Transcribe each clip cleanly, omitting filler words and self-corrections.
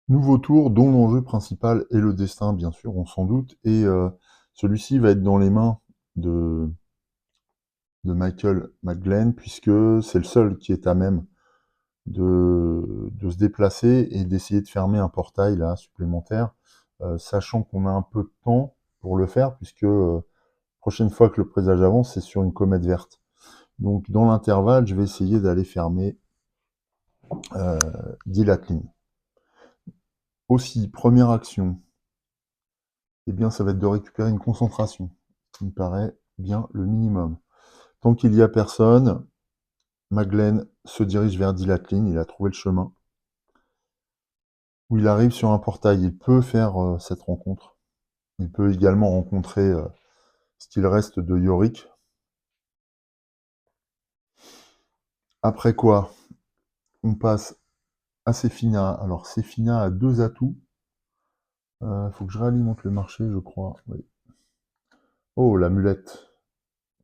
Nouveau tour dont l'enjeu principal est le destin, bien sûr, on s'en doute, et celui-ci va être dans les mains de, de Michael McGlenn, puisque c'est le seul qui est à même de se déplacer et d'essayer de fermer un portail là supplémentaire, sachant qu'on a un peu de temps pour le faire, puisque prochaine fois que le présage avance, c'est sur une comète verte. Donc dans l'intervalle, je vais essayer d'aller fermer euh, Dilatlin. Aussi, première action, eh bien ça va être de récupérer une concentration, qui me paraît bien le minimum. Tant qu'il n'y a personne, Maglen se dirige vers Dilatlin, il a trouvé le chemin. Où il arrive sur un portail, il peut faire cette rencontre. Il peut également rencontrer ce qu'il reste de Yorick. Après quoi, on passe à Sefina. Alors Sefina a deux atouts. Il faut que je réalimente le marché, je crois. Oui. Oh, l'amulette.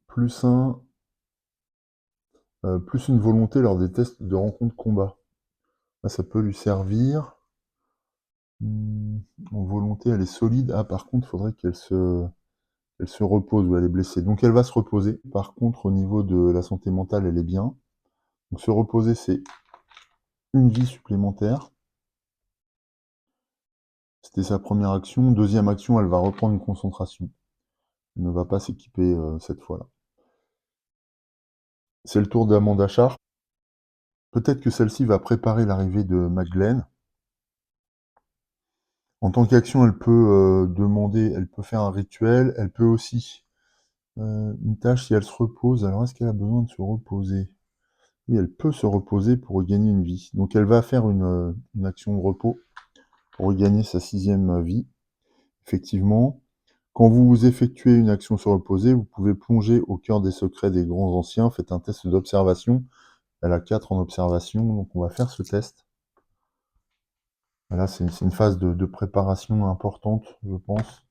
Plus un, plus une volonté lors des tests de rencontre combat. Là, ça peut lui servir. En volonté, elle est solide. Ah, par contre, il faudrait elle se repose ou elle est blessée. Donc elle va se reposer. Par contre, au niveau de la santé mentale, elle est bien. Donc se reposer, c'est une vie supplémentaire. C'était sa première action. Deuxième action, elle va reprendre une concentration. Elle ne va pas s'équiper cette fois-là. C'est le tour d'Amanda Char. Peut-être que celle-ci va préparer l'arrivée de Magdalene. En tant qu'action, elle peut demander, elle peut faire un rituel, elle peut aussi une tâche si elle se repose. Alors est-ce qu'elle a besoin de se reposer? Oui, elle peut se reposer pour regagner une vie. Donc elle va faire une action de repos pour regagner sa sixième vie. Effectivement, quand vous effectuez une action se reposer, vous pouvez plonger au cœur des secrets des grands anciens. Faites un test d'observation. Elle a 4 en observation, donc on va faire ce test. Là, c'est une phase de préparation importante, je pense,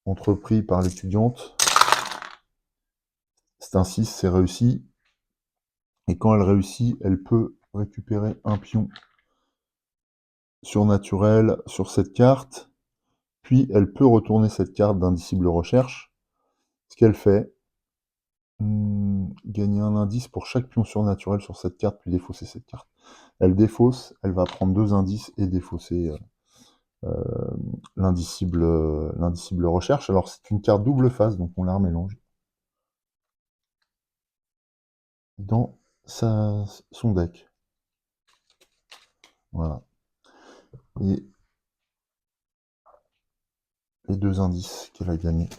entrepris par l'étudiante. C'est un 6, c'est réussi. Et quand elle réussit, elle peut récupérer un pion surnaturel sur cette carte. Puis elle peut retourner cette carte d'indicible recherche. Ce qu'elle fait, gagner un indice pour chaque pion surnaturel sur cette carte, puis défausser cette carte. Elle défausse, elle va prendre 2 indices et défausser l'indicible recherche. Alors c'est une carte double face, donc on la remélange dans son deck. Voilà. Et les 2 indices qu'elle a gagnés.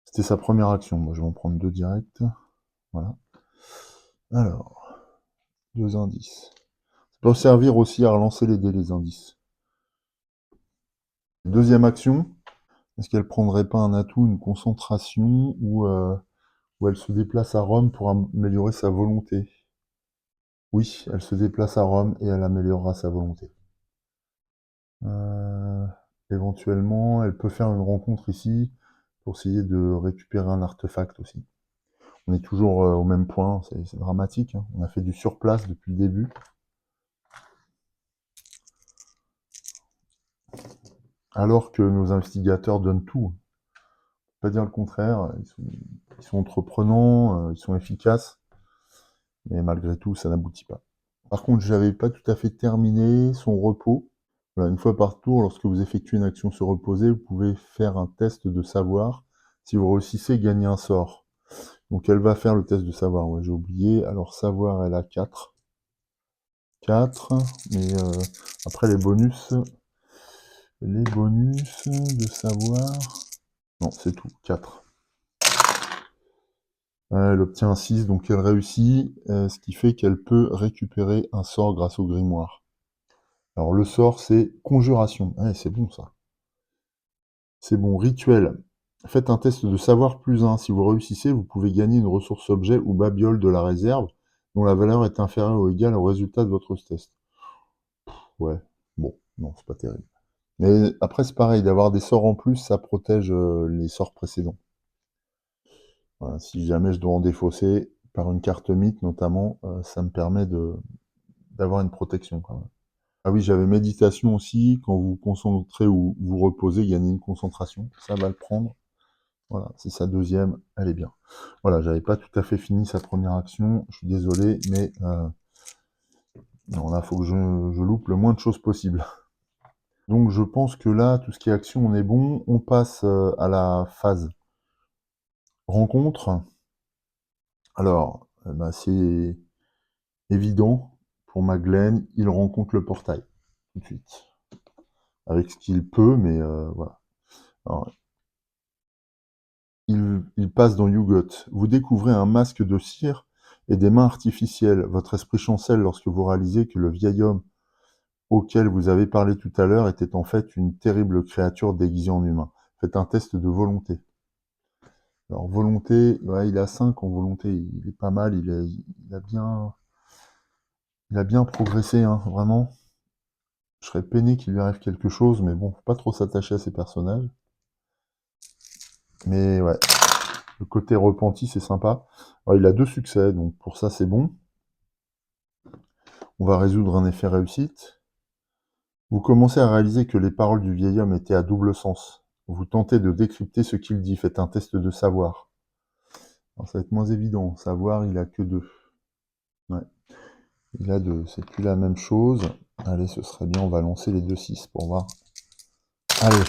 C'était sa première action. Moi, je vais en prendre 2 directs. Voilà. Alors, 2 indices. Ça peut servir aussi à relancer les dés, les indices. Deuxième action, est-ce qu'elle prendrait pas un atout, une concentration, ou elle se déplace à Rome pour améliorer sa volonté? Oui, elle se déplace à Rome et elle améliorera sa volonté. Euh, éventuellement, elle peut faire une rencontre ici pour essayer de récupérer un artefact aussi. On est toujours au même point, c'est dramatique, hein. On a fait du surplace depuis le début. Alors que nos investigateurs donnent tout. Pas dire le contraire, ils sont entreprenants, ils sont efficaces, mais malgré tout, ça n'aboutit pas. Par contre, j'avais pas tout à fait terminé son repos. Voilà, une fois par tour, lorsque vous effectuez une action se reposer, vous pouvez faire un test de savoir. Si vous réussissez, gagner un sort. Donc elle va faire le test de savoir, ouais, j'ai oublié. Alors savoir, elle a 4. 4, mais après les bonus de savoir... Non, c'est tout, 4. Elle obtient un 6, donc elle réussit, ce qui fait qu'elle peut récupérer un sort grâce au grimoire. Alors le sort, c'est conjuration. Ouais, c'est bon ça. C'est bon, rituel. Faites un test de savoir plus 1. Si vous réussissez, vous pouvez gagner une ressource objet ou babiole de la réserve, dont la valeur est inférieure ou égale au résultat de votre test. Ouais, bon, non, c'est pas terrible. Mais après, c'est pareil, d'avoir des sorts en plus, ça protège les sorts précédents. Voilà, si jamais je dois en défausser, par une carte mythe notamment, ça me permet d'avoir une protection quand même. Ah oui, j'avais méditation aussi. Quand vous vous concentrez ou vous reposez, gagnez une concentration. Ça va le prendre. Voilà, c'est sa deuxième. Elle est bien. Voilà, j'avais pas tout à fait fini sa première action. Je suis désolé, mais non, là, faut que je loupe le moins de choses possible. Donc je pense que là, tout ce qui est action, on est bon. On passe à la phase rencontre. Alors, bah, c'est évident pour Maglen, il rencontre le portail tout de suite. Avec ce qu'il peut, mais voilà. Alors, il passe dans Yougot. Vous découvrez un masque de cire et des mains artificielles. Votre esprit chancelle lorsque vous réalisez que le vieil homme auquel vous avez parlé tout à l'heure était en fait une terrible créature déguisée en humain. Faites un test de volonté. Alors volonté, ouais, il a 5 en volonté, il est pas mal, il a bien progressé, hein, vraiment. Je serais peiné qu'il lui arrive quelque chose, mais bon, faut pas trop s'attacher à ces personnages. Mais ouais, le côté repenti, c'est sympa. Alors, il a 2 succès, donc pour ça, c'est bon. On va résoudre un effet réussite. Vous commencez à réaliser que les paroles du vieil homme étaient à double sens. Vous tentez de décrypter ce qu'il dit. Faites un test de savoir. Alors, ça va être moins évident. Savoir, il a que 2. Ouais. Il a 2. C'est plus la même chose. Allez, ce serait bien. On va lancer les 2-6 pour voir. Allez.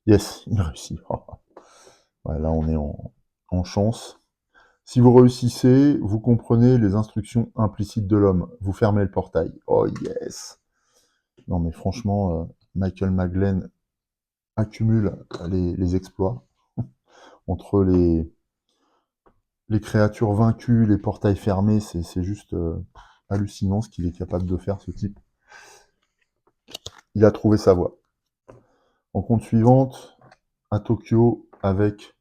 Yes, il réussit. Ouais, là, on est en chance. Si vous réussissez, vous comprenez les instructions implicites de l'homme. Vous fermez le portail. Oh yes. Non mais franchement, Michael Maglen accumule les exploits. Entre les créatures vaincues, les portails fermés, c'est juste hallucinant ce qu'il est capable de faire, ce type. Il a trouvé sa voie. Rencontre suivante, à Tokyo, avec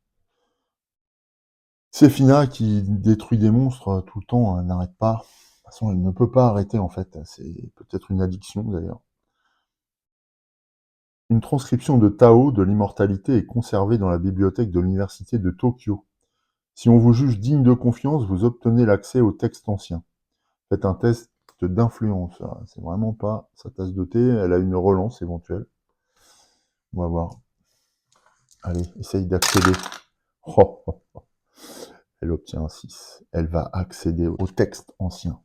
Sefina qui détruit des monstres tout le temps, elle n'arrête pas. De toute façon, elle ne peut pas arrêter en fait. C'est peut-être une addiction d'ailleurs. Une transcription de Tao de l'immortalité est conservée dans la bibliothèque de l'université de Tokyo. Si on vous juge digne de confiance, vous obtenez l'accès au texte ancien. Faites un test d'influence. C'est vraiment pas sa tasse de thé. Elle a une relance éventuelle. On va voir. Allez, essaye d'accéder. Oh, oh, oh. Elle obtient un 6. Elle va accéder au texte ancien.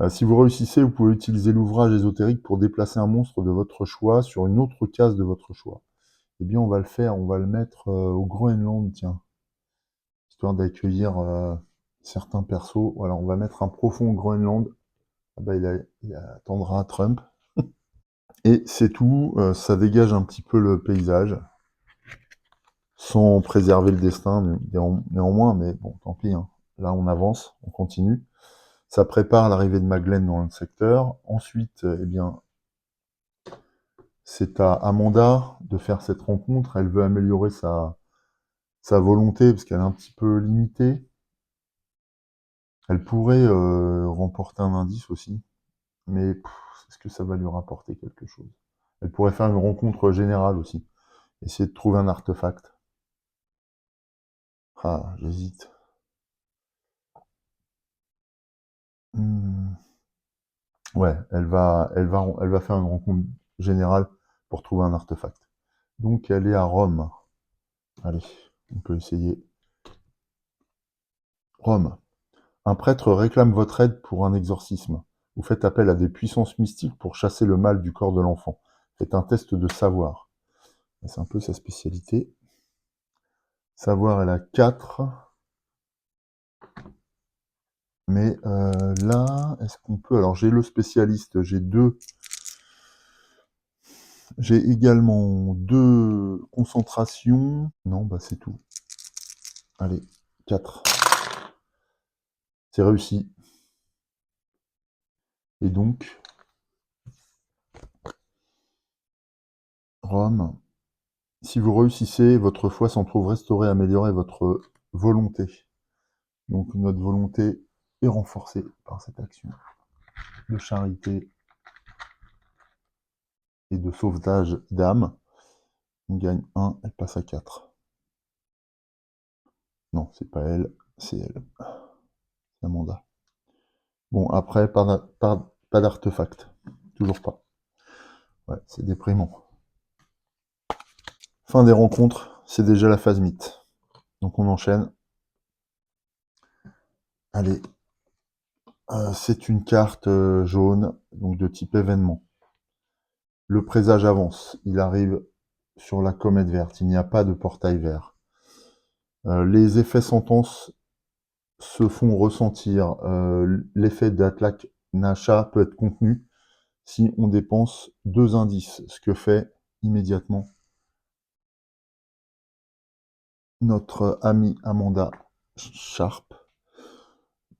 Si vous réussissez, vous pouvez utiliser l'ouvrage ésotérique pour déplacer un monstre de votre choix sur une autre case de votre choix. Eh bien, on va le faire. On va le mettre au Groenland, tiens. Histoire d'accueillir certains persos. Voilà, on va mettre un profond au Groenland. Ah bah, il attendra à Trump. Et c'est tout, ça dégage un petit peu le paysage, sans préserver le destin néanmoins, mais bon, tant pis, hein. Là, on avance, on continue. Ça prépare l'arrivée de Maglen dans le secteur. Ensuite, eh bien, c'est à Amanda de faire cette rencontre. Elle veut améliorer sa volonté, parce qu'elle est un petit peu limitée. Elle pourrait remporter un indice aussi, mais est-ce que ça va lui rapporter quelque chose? Elle pourrait faire une rencontre générale aussi, essayer de trouver un artefact. Ah, j'hésite. Hmm. Ouais, elle va faire une rencontre générale pour trouver un artefact. Donc elle est à Rome. Allez, on peut essayer. Rome. Un prêtre réclame votre aide pour un exorcisme. Vous faites appel à des puissances mystiques pour chasser le mal du corps de l'enfant. Faites un test de savoir. C'est un peu sa spécialité. Savoir, elle a 4. Mais là, est-ce qu'on peut... Alors j'ai le spécialiste, j'ai 2. J'ai également 2 concentrations. Non, bah c'est tout. Allez, 4. C'est réussi. Et donc, Rome, si vous réussissez, votre foi s'en trouve restaurée, améliorée, votre volonté. Donc notre volonté est renforcée par cette action de charité et de sauvetage d'âme. On gagne 1, elle passe à 4. Non, c'est pas elle, c'est elle. C'est Amanda. Bon, après, Pas d'artefact. Toujours pas. Ouais, c'est déprimant. Fin des rencontres, c'est déjà la phase mythe. Donc on enchaîne. Allez, c'est une carte jaune, donc de type événement. Le présage avance, il arrive sur la comète verte, il n'y a pas de portail vert. Les effets sentences se font ressentir. L'effet d'Atlak Nasha peut être contenu si on dépense 2 indices, ce que fait immédiatement notre amie Amanda Sharp,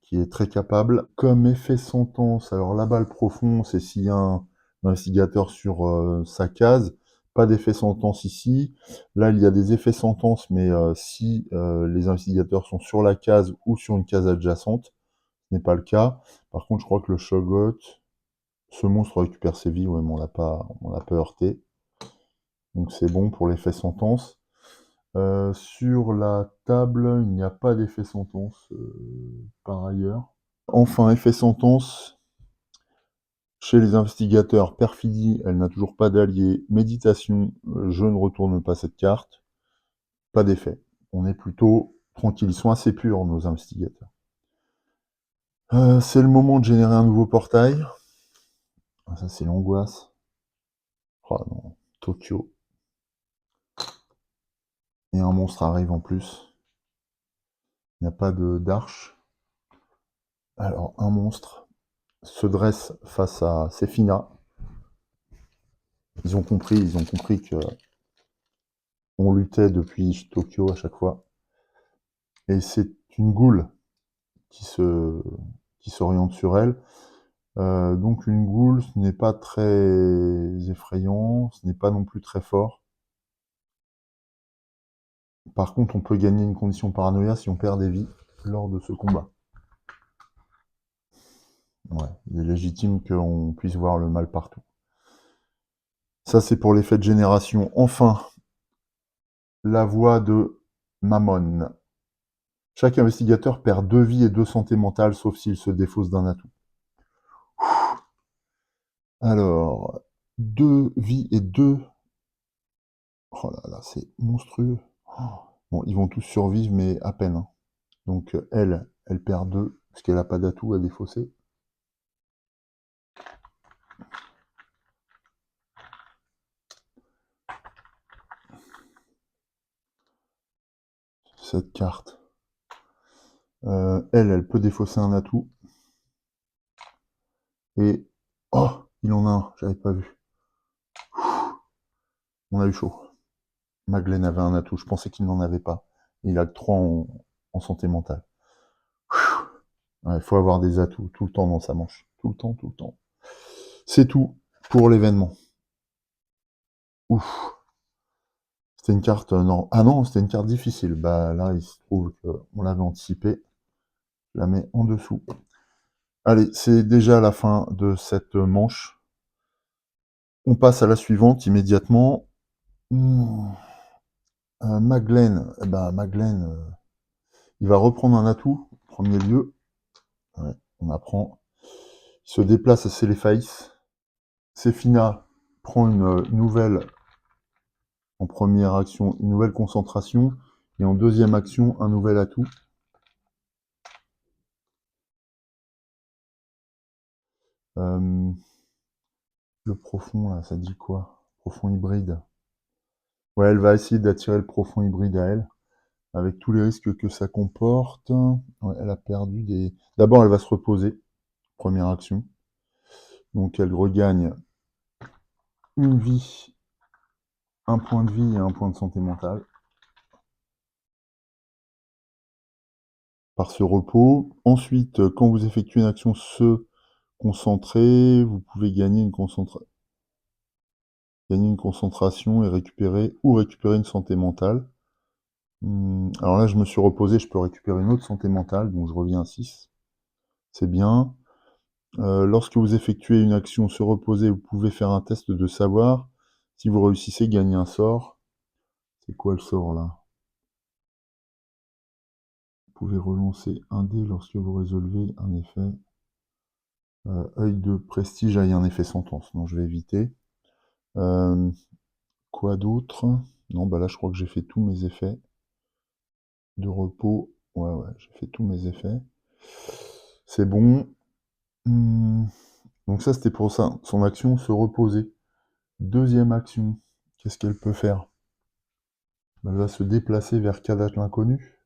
qui est très capable. Comme effet sentence, alors la balle profond, c'est s'il y a un investigateur sur sa case. Pas d'effet sentence ici. Là, il y a des effets sentence, mais si les investigateurs sont sur la case ou sur une case adjacente, ce n'est pas le cas. Par contre, je crois que le Shogot, ce monstre récupère ses vies, ouais, mais on l'a pas heurté. Donc c'est bon pour l'effet sentence. Sur la table, il n'y a pas d'effet sentence par ailleurs. Enfin, effet sentence, chez les investigateurs, perfidie, elle n'a toujours pas d'allié. Méditation, je ne retourne pas cette carte. Pas d'effet. On est plutôt tranquille. Ils sont assez purs, nos investigateurs. C'est le moment de générer un nouveau portail. Ah, ça, c'est l'angoisse. Oh non, Tokyo. Et un monstre arrive en plus. Il n'y a pas d'arche. Alors, un monstre se dresse face à Sefina. Ils ont compris que on luttait depuis Tokyo à chaque fois. Et c'est une goule qui s'oriente sur elle. Donc une goule, ce n'est pas très effrayant, ce n'est pas non plus très fort. Par contre, on peut gagner une condition paranoïa si on perd des vies lors de ce combat. Ouais, il est légitime qu'on puisse voir le mal partout. Ça, c'est pour l'effet de génération. Enfin, la voix de Mammon. Chaque investigateur perd 2 vies et 2 santé mentale, sauf s'il se défausse d'un atout. Alors, 2 vies et 2... Oh là là, c'est monstrueux. Oh. Bon, ils vont tous survivre, mais à peine, hein. Donc elle perd 2, parce qu'elle n'a pas d'atout à défausser. Cette carte. Elle peut défausser un atout. Et... Oh, il en a un, j'avais pas vu. On a eu chaud. Maglen avait un atout, je pensais qu'il n'en avait pas. Il a que 3 en santé mentale. Il faut avoir des atouts tout le temps dans sa manche. Tout le temps, tout le temps. C'est tout pour l'événement. Ouf. C'était une carte... non. Ah non, c'était une carte difficile. Bah là, il se trouve qu'on l'avait anticipé. Je la mets en dessous. Allez, c'est déjà la fin de cette manche. On passe à la suivante immédiatement. Mmh. Maglen, eh ben, Maglen, il va reprendre un atout, en premier lieu. Ouais, on apprend. Il se déplace à Celefaïs. Sefina prend une nouvelle, en première action, une nouvelle concentration. Et en deuxième action, un nouvel atout. Le profond, là, ça dit quoi? Profond hybride. Ouais, elle va essayer d'attirer le profond hybride à elle, avec tous les risques que ça comporte. Ouais, elle a perdu des... D'abord, elle va se reposer, première action. Donc elle regagne une vie, un point de vie et un point de santé mentale par ce repos. Ensuite, quand vous effectuez une action se concentrer, vous pouvez gagner une concentration et récupérer une santé mentale. Alors là, je me suis reposé, je peux récupérer une autre santé mentale, donc je reviens à 6. C'est bien. Lorsque vous effectuez une action se reposer, vous pouvez faire un test de savoir. Si vous réussissez, gagner un sort. C'est quoi le sort là? Vous pouvez relancer un dé lorsque vous résolvez un effet. Œil de prestige, il y a un effet sentence, non je vais éviter. Quoi d'autre? Non, bah là je crois que j'ai fait tous mes effets. De repos, ouais, j'ai fait tous mes effets. C'est bon. Donc ça c'était pour ça, son action se reposer. Deuxième action, qu'est-ce qu'elle peut faire? Elle va se déplacer vers Kadat l'inconnu.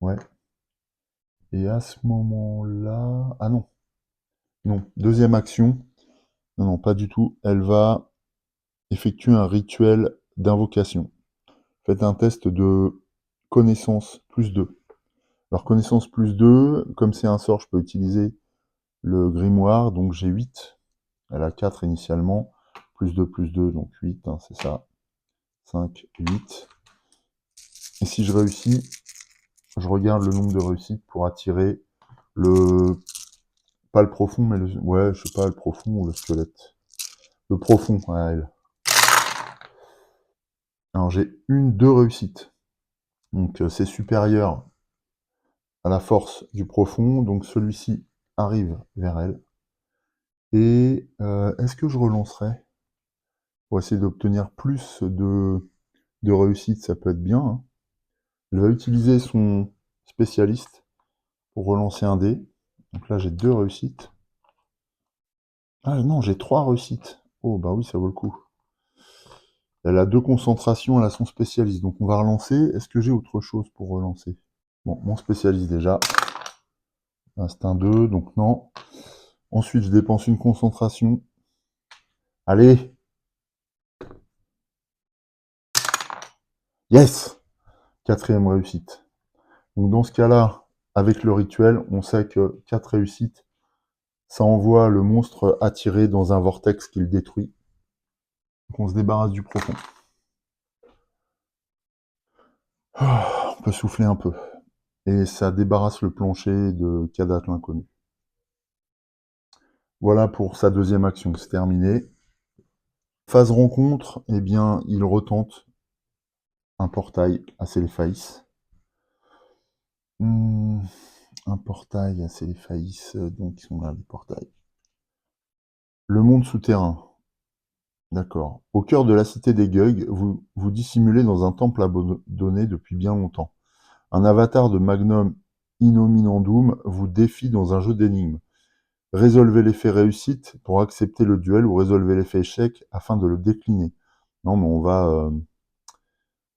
Ouais. Et à ce moment-là... Ah non. Non. Deuxième action. Non, non, pas du tout. Elle va effectuer un rituel d'invocation. Faites un test de connaissance plus 2. Alors connaissance plus 2, comme c'est un sort, je peux utiliser le grimoire, donc j'ai 8. Elle a 4 initialement. Plus 2, donc 8, hein, c'est ça. 5, 8. Et si je réussis, je regarde le nombre de réussites pour attirer le... Pas le profond, mais le... Ouais, je sais pas, le profond ou le squelette. Le profond, ouais, elle. Alors j'ai deux réussites. Donc c'est supérieur à la force du profond, donc celui-ci arrive vers elle. Et est-ce que je relancerai pour essayer d'obtenir plus de réussite? Ça peut être bien, hein. Elle va utiliser son spécialiste pour relancer un dé. Donc là j'ai 2 réussites. Ah non, j'ai 3 réussites. Oh bah oui, ça vaut le coup. Elle a 2 concentrations, elle a son spécialiste. Donc on va relancer. Est-ce que j'ai autre chose pour relancer? Bon, mon spécialiste déjà. C'est un 2, donc non. Ensuite, je dépense une concentration. Allez! Yes! Quatrième réussite. Donc dans ce cas-là, avec le rituel, on sait que 4 réussites, ça envoie le monstre attiré dans un vortex qu'il détruit. Donc on se débarrasse du profond. On peut souffler un peu. Et ça débarrasse le plancher de Kadat l'inconnu. Voilà pour sa deuxième action, c'est terminé. Phase rencontre, eh bien, il retente un portail à Céléphaïs. Un portail à Céléphaïs, donc ils sont là, les portails. Le monde souterrain. D'accord. Au cœur de la cité des Gugs, vous vous dissimulez dans un temple abandonné depuis bien longtemps. Un avatar de Magnum Inominandum vous défie dans un jeu d'énigmes. Résolvez l'effet réussite pour accepter le duel ou résolvez l'effet échec afin de le décliner. Non, mais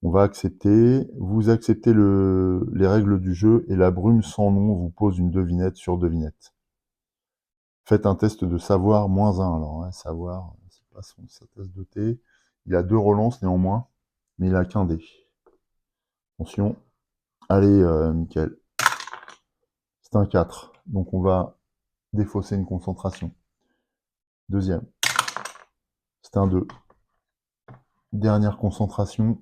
on va accepter. Vous acceptez les règles du jeu et la brume sans nom vous pose une devinette sur devinette. Faites un test de savoir -1. Alors, ouais, savoir, c'est pas sa tasse de thé. Il a 2 relances néanmoins, mais il a qu'un dé. Attention. Allez, nickel. C'est un 4. Donc on va défausser une concentration. Deuxième. C'est un 2. Dernière concentration.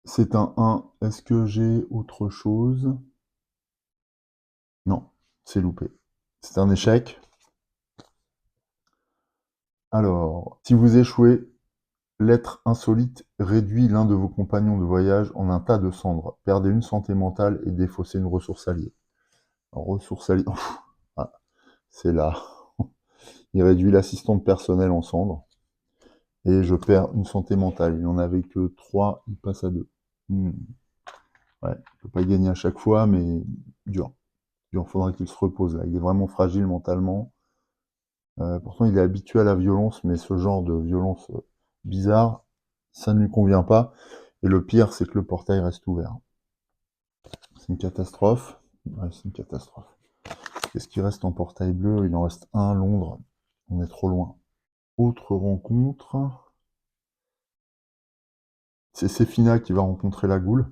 C'est un 1. Est-ce que j'ai autre chose? Non, c'est loupé. C'est un échec. Alors, si vous échouez, l'être insolite réduit l'un de vos compagnons de voyage en un tas de cendres. Perdez une santé mentale et défaussez une ressource alliée. Alors, ressource alliée, ah, c'est là. Il réduit l'assistant personnel en cendres. Et je perds une santé mentale. Il n'en avait que 3, il passe à 2. Ouais, il peut pas gagner à chaque fois, mais dur. Il faudra qu'il se repose là. Il est vraiment fragile mentalement. Pourtant, il est habitué à la violence, mais ce genre de violence bizarre, ça ne lui convient pas. Et le pire, c'est que le portail reste ouvert. C'est une catastrophe. Ouais, c'est une catastrophe. Qu'est-ce qui reste en portail bleu? Il en reste un, Londres. On est trop loin. Autre rencontre. C'est Séphina qui va rencontrer la goule.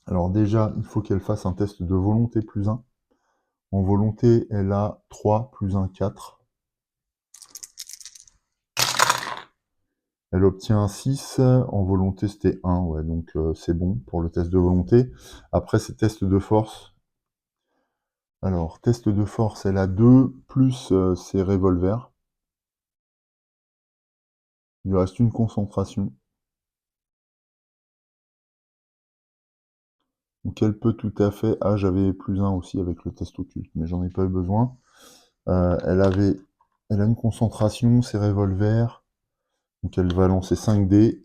Alors déjà, il faut qu'elle fasse un test de volonté +1. En volonté, elle a 3 +1, 4. Elle obtient un 6. En volonté, c'était 1. Ouais, donc c'est bon pour le test de volonté. Après, c'est test de force. Alors, test de force, elle a 2 plus ses revolvers. Il lui reste une concentration. Donc elle peut tout à fait... Ah, j'avais +1 aussi avec le test occulte, mais j'en ai pas eu besoin. Elle a une concentration, c'est revolver. Donc elle va lancer 5 dés.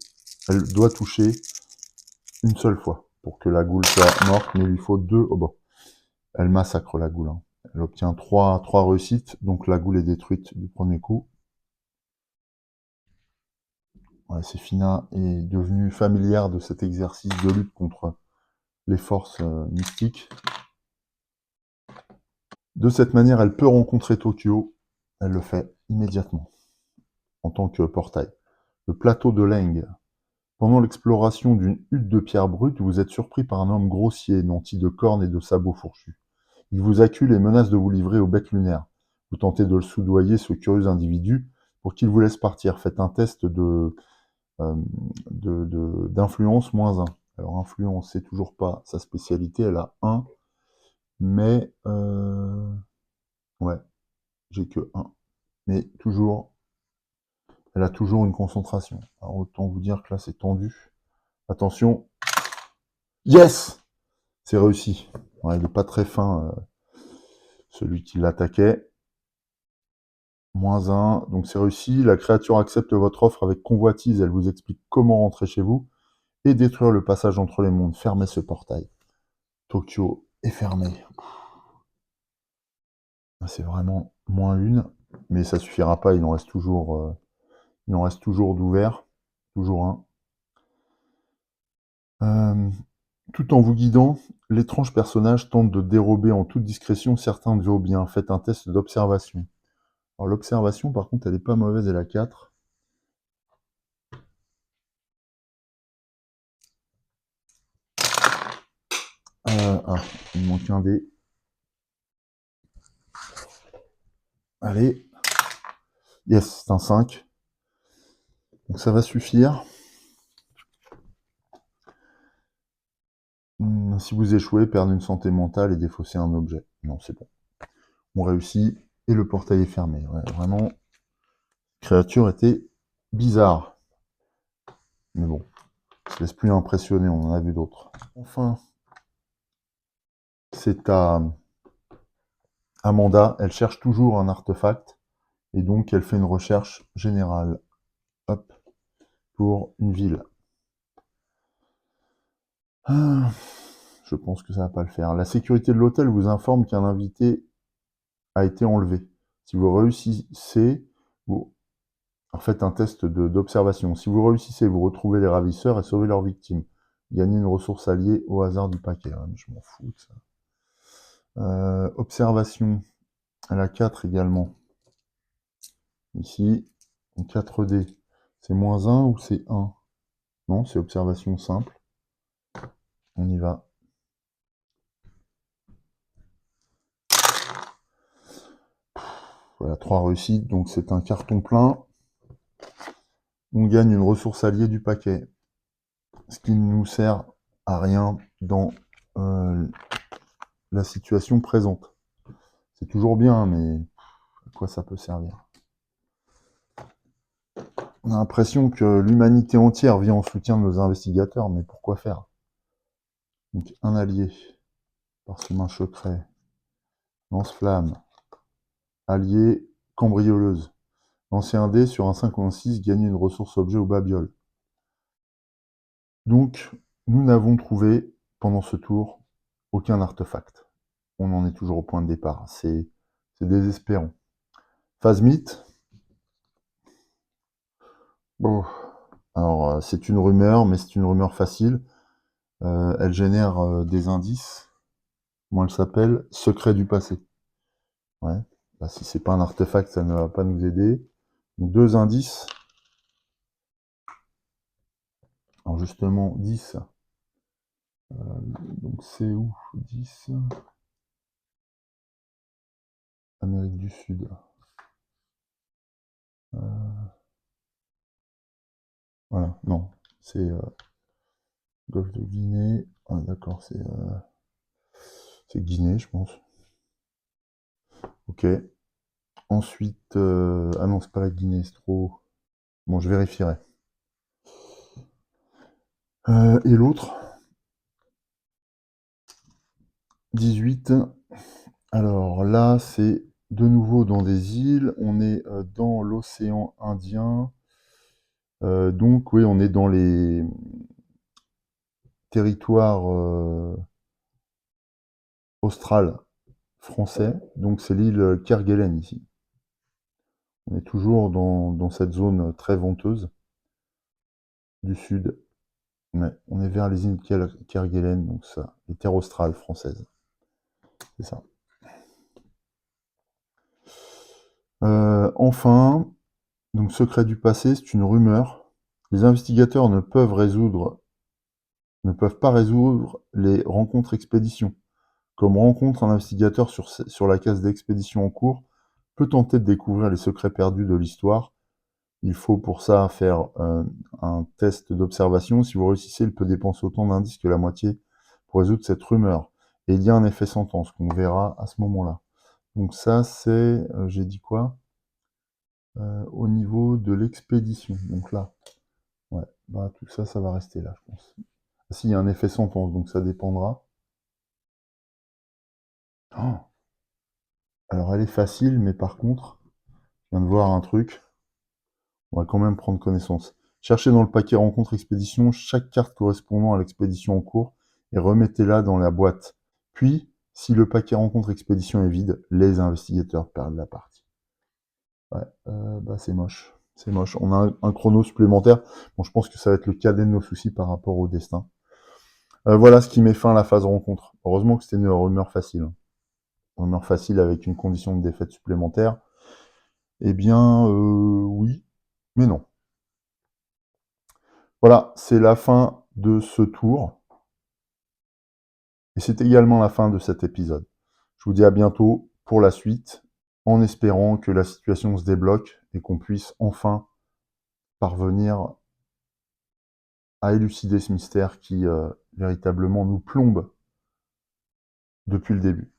Elle doit toucher une seule fois pour que la goule soit morte, mais il lui faut 2. Oh bon, elle massacre la goule, hein. Elle obtient 3 réussites, donc la goule est détruite du premier coup. Ouais, Séphina est devenue familière de cet exercice de lutte contre les forces mystiques. De cette manière, elle peut rencontrer Tokyo. Elle le fait immédiatement, en tant que portail. Le plateau de Leng. Pendant l'exploration d'une hutte de pierre brute, vous êtes surpris par un homme grossier, nanti de cornes et de sabots fourchus. Il vous accule et menace de vous livrer aux bêtes lunaires. Vous tentez de le soudoyer, ce curieux individu, pour qu'il vous laisse partir. Faites un test d'influence -1. Alors, influence, c'est toujours pas sa spécialité, elle a 1, mais ouais, j'ai que 1. Mais toujours, elle a toujours une concentration. Alors, autant vous dire que là, c'est tendu. Attention. Yes! C'est réussi. Ouais, il n'est pas très fin, celui qui l'attaquait. -1, donc c'est réussi. La créature accepte votre offre avec convoitise. Elle vous explique comment rentrer chez vous et détruire le passage entre les mondes. Fermez ce portail. Tokyo est fermé. C'est vraiment -1, mais ça suffira pas. Il en reste toujours d'ouverts. Toujours un. Tout en vous guidant, l'étrange personnage tente de dérober en toute discrétion certains de vos biens. Faites un test d'observation. Alors l'observation, par contre, elle est pas mauvaise, elle a 4. Ah, il me manque un dé. Allez. Yes, c'est un 5. Donc ça va suffire. Si vous échouez, perdre une santé mentale et défausser un objet. Non, c'est bon. On réussit et le portail est fermé. Ouais, vraiment, la créature était bizarre. Mais bon, ça ne se laisse plus impressionner, on en a vu d'autres. Enfin, c'est à Amanda. Elle cherche toujours un artefact. Et donc, elle fait une recherche générale. Hop, pour une ville. Ah, je pense que ça va pas le faire. La sécurité de l'hôtel vous informe qu'un invité a été enlevé. Si vous réussissez, vous faites un test d'observation. Si vous réussissez, vous retrouvez les ravisseurs et sauvez leurs victimes. Gagnez une ressource alliée au hasard du paquet. Ouais, mais je m'en fous de ça. Observation, elle a 4 également. Ici, en 4D. C'est -1 ou c'est 1? Non, c'est observation simple. On y va. Voilà, 3 réussites, donc c'est un carton plein. On gagne une ressource alliée du paquet. Ce qui ne nous sert à rien dans la situation présente. C'est toujours bien, mais à quoi ça peut servir? On a l'impression que l'humanité entière vient en soutien de nos investigateurs, mais pourquoi faire? Donc un allié, parchemin secret, lance-flamme, allié, cambrioleuse. Lancer un dé sur un 5 ou un 6, gagner une ressource objet ou babiole. Donc, nous n'avons trouvé, pendant ce tour, aucun artefact. On en est toujours au point de départ. C'est désespérant. Phasmite. Bon. Alors, c'est une rumeur, mais c'est une rumeur facile. Elle génère des indices. Comment elle s'appelle? Secret du passé. Ouais. Bah, si c'est pas un artefact, ça ne va pas nous aider. Donc, 2 indices. Alors justement, 10. Donc c'est où? 10. Amérique du Sud. Voilà, non. C'est Golfe de Guinée. Ah, d'accord, c'est Guinée, je pense. Ok. Ensuite, ah non, c'est pas la Guinée, c'est trop. Bon, je vérifierai. Et l'autre? 18. Alors là, c'est de nouveau dans des îles. On est dans l'océan Indien. Donc oui, on est dans les territoires australes français. Donc c'est l'île Kerguelen ici. On est toujours dans cette zone très venteuse du sud. Ouais, on est vers les îles Kerguelen, donc ça, les terres australes françaises. C'est ça. Enfin, donc secret du passé, c'est une rumeur. Les investigateurs ne peuvent pas résoudre les rencontres expéditions. Comme rencontre, un investigateur sur la case d'expédition en cours peut tenter de découvrir les secrets perdus de l'histoire. Il faut pour ça faire un test d'observation. Si vous réussissez, il peut dépenser autant d'indices que la moitié pour résoudre cette rumeur. Et il y a un effet sentence qu'on verra à ce moment-là. Donc ça, c'est, j'ai dit quoi? Au niveau de l'expédition. Donc là, ouais, bah tout ça, ça va rester là, je pense. Ah, si, il y a un effet sentence, donc ça dépendra. Oh, alors elle est facile, mais par contre, je viens de voir un truc. On va quand même prendre connaissance. Cherchez dans le paquet rencontre expédition chaque carte correspondant à l'expédition en cours et remettez-la dans la boîte. Puis, si le paquet rencontre expédition est vide, les investigateurs perdent la partie. Ouais, bah c'est moche. C'est moche. On a un chrono supplémentaire. Bon, je pense que ça va être le cadet de nos soucis par rapport au destin. Voilà ce qui met fin à la phase rencontre. Heureusement que c'était une rumeur facile. Rumeur facile avec une condition de défaite supplémentaire. Eh bien, oui, mais non. Voilà, c'est la fin de ce tour. Et c'est également la fin de cet épisode. Je vous dis à bientôt pour la suite, en espérant que la situation se débloque et qu'on puisse enfin parvenir à élucider ce mystère qui véritablement nous plombe depuis le début.